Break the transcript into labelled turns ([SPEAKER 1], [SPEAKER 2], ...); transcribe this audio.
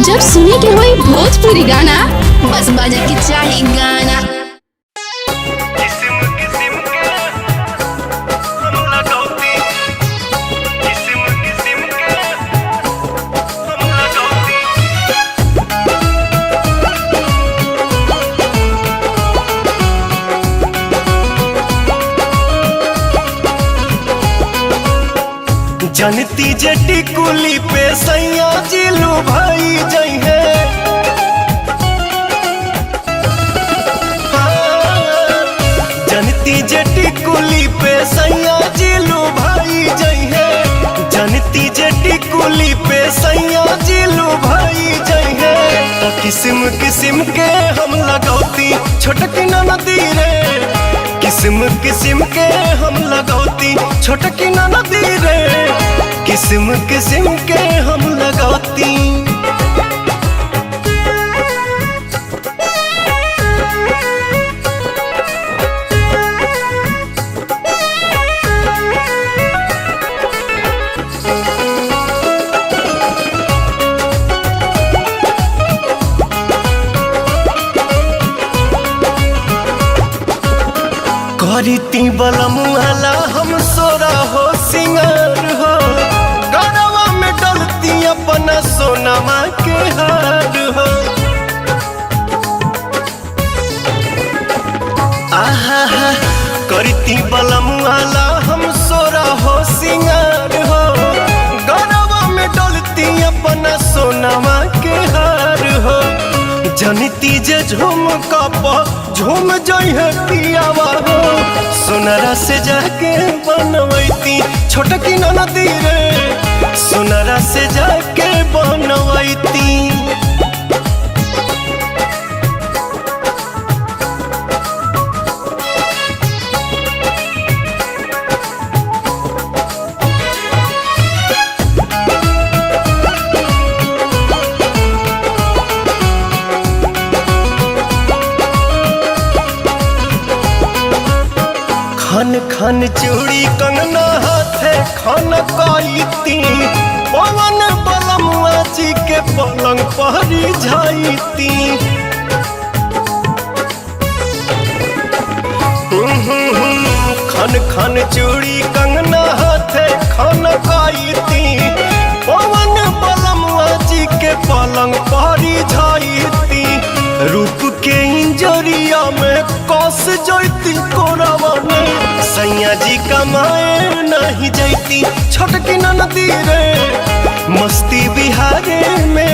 [SPEAKER 1] जब सुने के होई भोजपुरी गाना बस बजे के चाही गाना।
[SPEAKER 2] जनती जटी कुली पे सैया जिलू भाई जई है। जनती जटी कुली पे सैया जिलू भाई जई है। जनती जटी कुली पे सैया जिलू भाई जई है। तो किस्म किस्म के हम लगौती छोटकी नदी रे। किस्म किस्म के हम लगौती छोटकी नदी रे। किस्म किस्म के हम लगौती। करीती बलमुआला हम सोरा हो सिंगार हो। गरवा में डलती अपना सोनमा के हार हो। आहा हा करीती बलमुआला हम सोरा हो सिंगार हो। गरवा में डलती अपना सोनमा के हार हो। जनती जे झूम कप झूम जई है पियावा हो। सोनरा से जाके बनवैती छोटकी नदी रे। सोनरा से जाके बनवैती। खन खन चूड़ी कंगना हाथे खन कईती। पवन बलमुआ जी के पलंग पहरी जाईती। खन खन चूड़ी कंगना हाथे खन कईती। पवन बलमुआ जी के पलंग पहरी जाईती। रूप के इंजरिया में कस जैती कोरावा में। सैया जी कमाए नहीं जैती छोटकी नदी रे। मस्ती बिहारे में